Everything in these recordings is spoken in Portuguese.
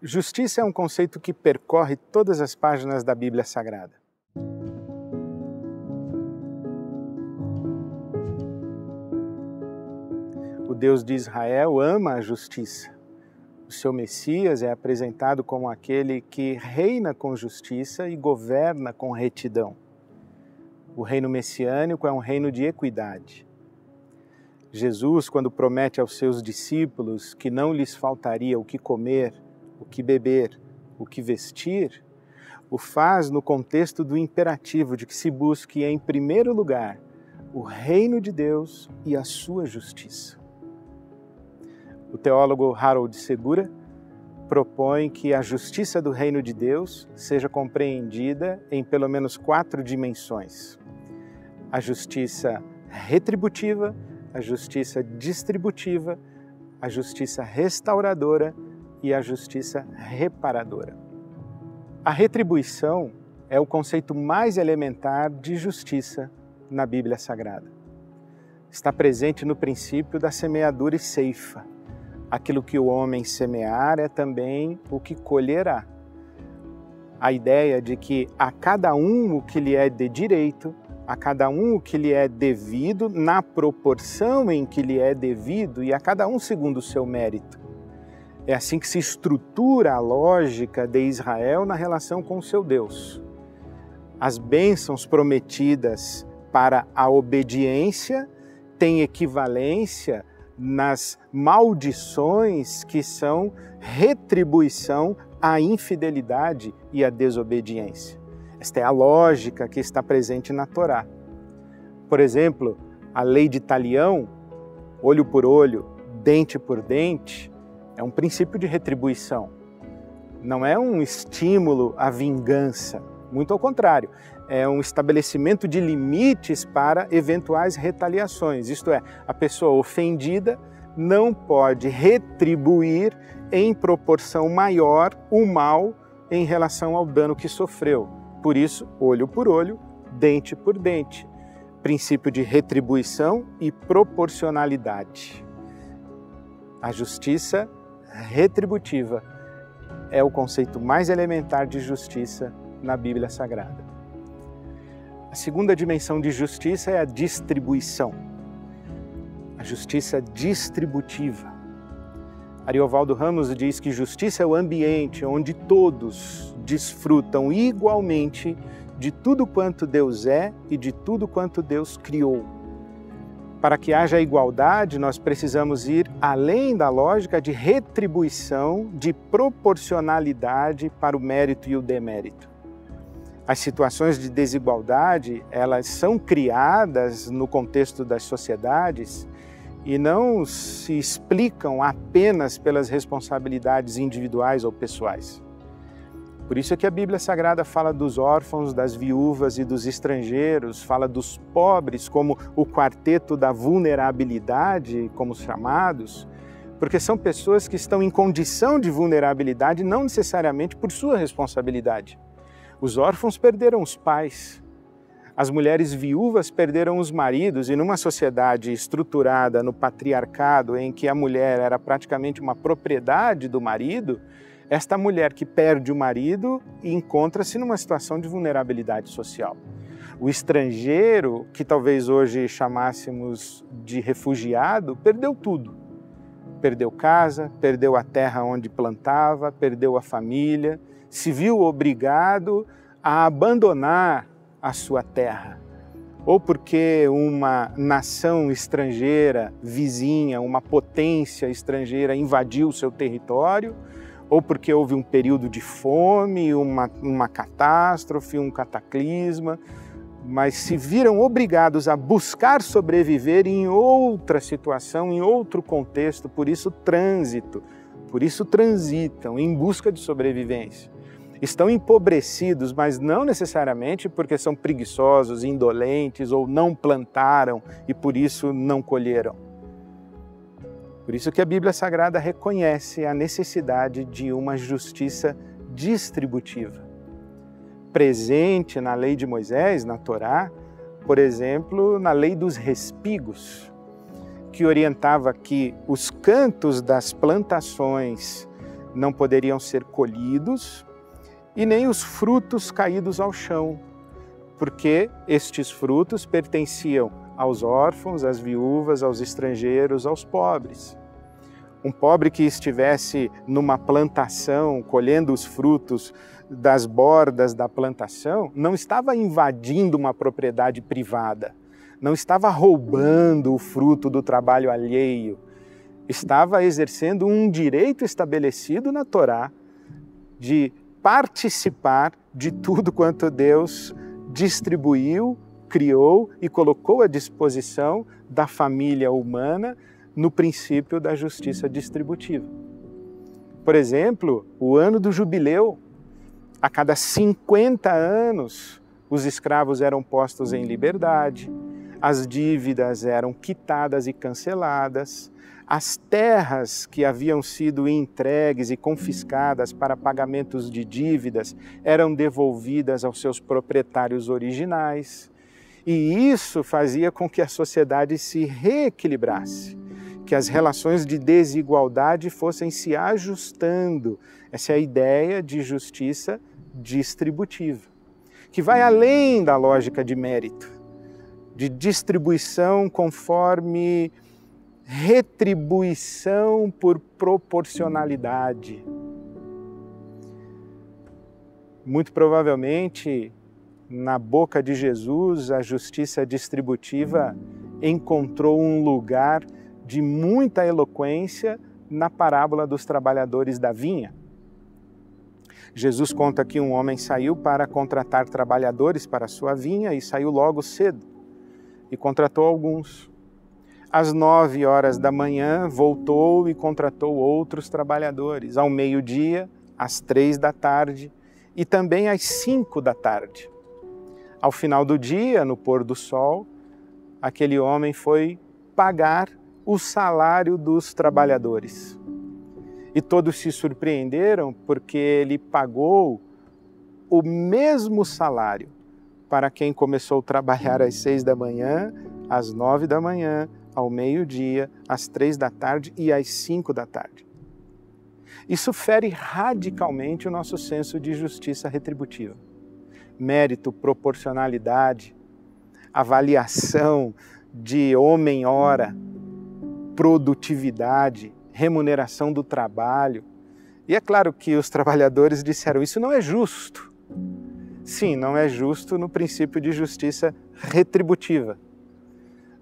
Justiça é um conceito que percorre todas as páginas da Bíblia Sagrada. O Deus de Israel ama a justiça. O seu Messias é apresentado como aquele que reina com justiça e governa com retidão. O reino messiânico é um reino de equidade. Jesus, quando promete aos seus discípulos que não lhes faltaria o que comer, o que beber, o que vestir, o faz no contexto do imperativo de que se busque, em primeiro lugar, o reino de Deus e a sua justiça. O teólogo Harold Segura propõe que a justiça do reino de Deus seja compreendida em pelo menos 4 dimensões: a justiça retributiva, a justiça distributiva, a justiça restauradora e a justiça reparadora. A retribuição é o conceito mais elementar de justiça na Bíblia Sagrada. Está presente no princípio da semeadura e ceifa. Aquilo que o homem semear é também o que colherá. A ideia de que a cada um o que lhe é de direito, a cada um o que lhe é devido, na proporção em que lhe é devido e a cada um segundo o seu mérito. É assim que se estrutura a lógica de Israel na relação com o seu Deus. As bênçãos prometidas para a obediência têm equivalência nas maldições que são retribuição à infidelidade e à desobediência. Esta é a lógica que está presente na Torá. Por exemplo, a lei de talião, olho por olho, dente por dente, é um princípio de retribuição. Não é um estímulo à vingança, muito ao contrário. É um estabelecimento de limites para eventuais retaliações. Isto é, a pessoa ofendida não pode retribuir em proporção maior o mal em relação ao dano que sofreu. Por isso, olho por olho, dente por dente. Princípio de retribuição e proporcionalidade. A justiça retributiva é o conceito mais elementar de justiça na Bíblia Sagrada. A segunda dimensão de justiça é a distribuição, a justiça distributiva. Ariovaldo Ramos diz que justiça é o ambiente onde todos desfrutam igualmente de tudo quanto Deus é e de tudo quanto Deus criou. Para que haja igualdade, nós precisamos ir além da lógica de retribuição, de proporcionalidade para o mérito e o demérito. As situações de desigualdade, elas são criadas no contexto das sociedades e não se explicam apenas pelas responsabilidades individuais ou pessoais. Por isso é que a Bíblia Sagrada fala dos órfãos, das viúvas e dos estrangeiros, fala dos pobres como o quarteto da vulnerabilidade, como chamados, porque são pessoas que estão em condição de vulnerabilidade não necessariamente por sua responsabilidade. Os órfãos perderam os pais, as mulheres viúvas perderam os maridos, e numa sociedade estruturada no patriarcado, em que a mulher era praticamente uma propriedade do marido, esta mulher que perde o marido encontra-se numa situação de vulnerabilidade social. O estrangeiro, que talvez hoje chamássemos de refugiado, perdeu tudo. Perdeu casa, perdeu a terra onde plantava, perdeu a família, se viu obrigado a abandonar a sua terra. Ou porque uma nação estrangeira, vizinha, uma potência estrangeira invadiu o seu território, ou porque houve um período de fome, uma catástrofe, um cataclisma, mas se viram obrigados a buscar sobreviver em outra situação, em outro contexto, por isso trânsito, por isso transitam em busca de sobrevivência. Estão empobrecidos, mas não necessariamente porque são preguiçosos, indolentes ou não plantaram e por isso não colheram. Por isso que a Bíblia Sagrada reconhece a necessidade de uma justiça distributiva. Presente na lei de Moisés, na Torá, por exemplo, na lei dos respigos, que orientava que os cantos das plantações não poderiam ser colhidos e nem os frutos caídos ao chão, porque estes frutos pertenciam aos órfãos, às viúvas, aos estrangeiros, aos pobres. Um pobre que estivesse numa plantação, colhendo os frutos das bordas da plantação, não estava invadindo uma propriedade privada, não estava roubando o fruto do trabalho alheio, estava exercendo um direito estabelecido na Torá de participar de tudo quanto Deus distribuiu, criou e colocou à disposição da família humana no princípio da justiça distributiva. Por exemplo, o ano do jubileu. A cada 50 anos, os escravos eram postos em liberdade, as dívidas eram quitadas e canceladas, as terras que haviam sido entregues e confiscadas para pagamentos de dívidas eram devolvidas aos seus proprietários originais. E isso fazia com que a sociedade se reequilibrasse, que as relações de desigualdade fossem se ajustando. Essa é a ideia de justiça distributiva, que vai além da lógica de mérito, de distribuição conforme retribuição por proporcionalidade. Muito provavelmente, na boca de Jesus, a justiça distributiva encontrou um lugar de muita eloquência na parábola dos trabalhadores da vinha. Jesus conta que um homem saiu para contratar trabalhadores para a sua vinha e saiu logo cedo e contratou alguns. Às 9 horas da manhã voltou e contratou outros trabalhadores. Ao meio-dia, às 3 da tarde e também às 5 da tarde. Ao final do dia, no pôr do sol, aquele homem foi pagar o salário dos trabalhadores. E todos se surpreenderam porque ele pagou o mesmo salário para quem começou a trabalhar às 6 da manhã, às 9 da manhã, ao meio-dia, às 3 da tarde e às 5 da tarde. Isso fere radicalmente o nosso senso de justiça retributiva. Mérito, proporcionalidade, avaliação de homem-hora, produtividade, remuneração do trabalho. E é claro que os trabalhadores disseram, isso não é justo. Sim, não é justo no princípio de justiça retributiva,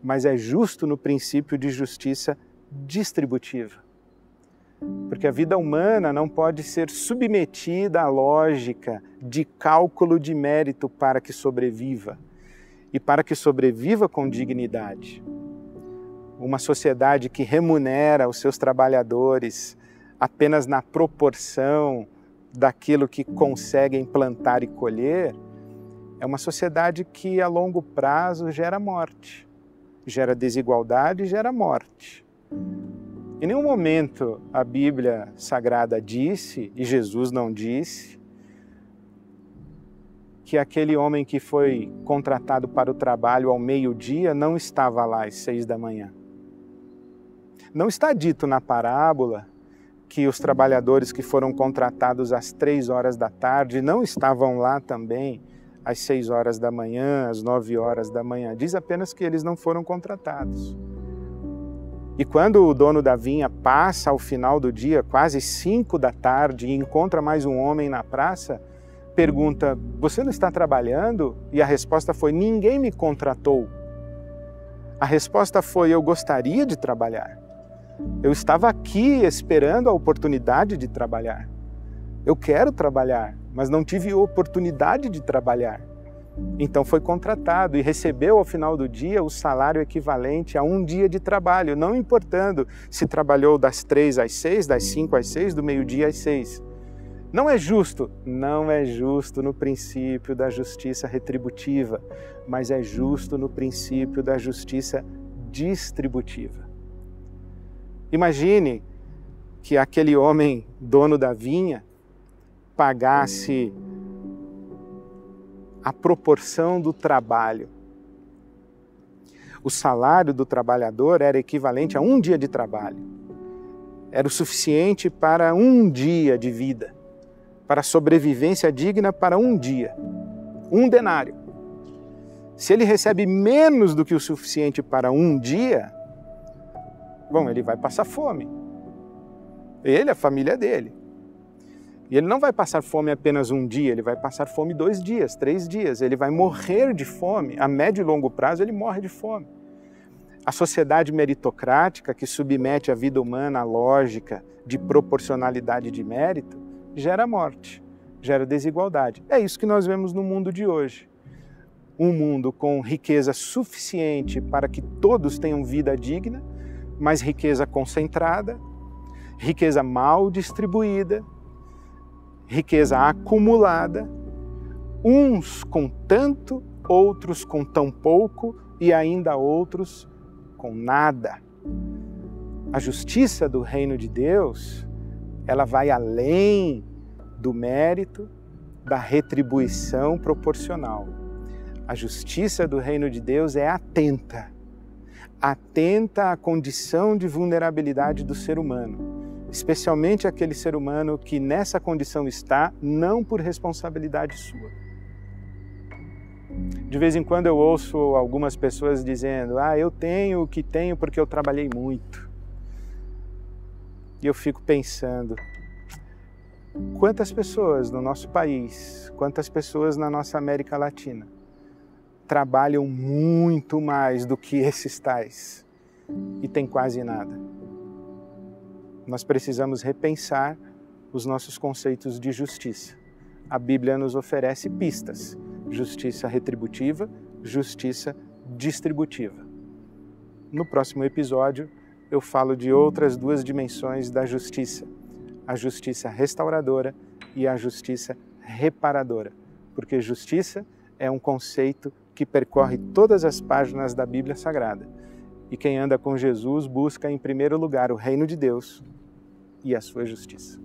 mas é justo no princípio de justiça distributiva. Porque a vida humana não pode ser submetida à lógica de cálculo de mérito para que sobreviva, e para que sobreviva com dignidade. Uma sociedade que remunera os seus trabalhadores apenas na proporção daquilo que conseguem plantar e colher, é uma sociedade que a longo prazo gera morte, gera desigualdade e gera morte. Em nenhum momento a Bíblia Sagrada disse, e Jesus não disse, que aquele homem que foi contratado para o trabalho ao meio-dia não estava lá às 6 da manhã. Não está dito na parábola que os trabalhadores que foram contratados às 3 horas da tarde não estavam lá também às 6 horas da manhã, às 9 horas da manhã. Diz apenas que eles não foram contratados. E quando o dono da vinha passa ao final do dia, quase 5 da tarde, e encontra mais um homem na praça, pergunta, você não está trabalhando? E a resposta foi, ninguém me contratou. A resposta foi, eu gostaria de trabalhar. Eu estava aqui esperando a oportunidade de trabalhar. Eu quero trabalhar, mas não tive oportunidade de trabalhar. Então foi contratado e recebeu ao final do dia o salário equivalente a um dia de trabalho, não importando se trabalhou das 3 às 6, das 5 às 6, do meio-dia às 6. Não é justo? Não é justo no princípio da justiça retributiva, mas é justo no princípio da justiça distributiva. Imagine que aquele homem, dono da vinha, pagasse a proporção do trabalho. O salário do trabalhador era equivalente a um dia de trabalho. era o suficiente para um dia de vida, para sobrevivência digna para um dia, 1 denário. Se ele recebe menos do que o suficiente para um dia, bom, ele vai passar fome. Ele, a família dele. E ele não vai passar fome apenas um dia, ele vai passar fome 2 dias, 3 dias. Ele vai morrer de fome. A médio e longo prazo ele morre de fome. A sociedade meritocrática que submete a vida humana à lógica de proporcionalidade de mérito gera morte, gera desigualdade. É isso que nós vemos no mundo de hoje. Um mundo com riqueza suficiente para que todos tenham vida digna, mas riqueza concentrada, riqueza mal distribuída, riqueza acumulada, uns com tanto, outros com tão pouco e ainda outros com nada. A justiça do reino de Deus, ela vai além do mérito, da retribuição proporcional. A justiça do reino de Deus é atenta à condição de vulnerabilidade do ser humano, especialmente aquele ser humano que nessa condição está, não por responsabilidade sua. De vez em quando eu ouço algumas pessoas dizendo: eu tenho o que tenho porque eu trabalhei muito. E eu fico pensando, quantas pessoas no nosso país, quantas pessoas na nossa América Latina trabalham muito mais do que esses tais e tem quase nada? Nós precisamos repensar os nossos conceitos de justiça. A Bíblia nos oferece pistas: justiça retributiva, justiça distributiva. No próximo episódio, eu falo de outras 2 dimensões da justiça: a justiça restauradora e a justiça reparadora. Porque justiça é um conceito que percorre todas as páginas da Bíblia Sagrada. E quem anda com Jesus busca, em primeiro lugar, o reino de Deus e a sua justiça.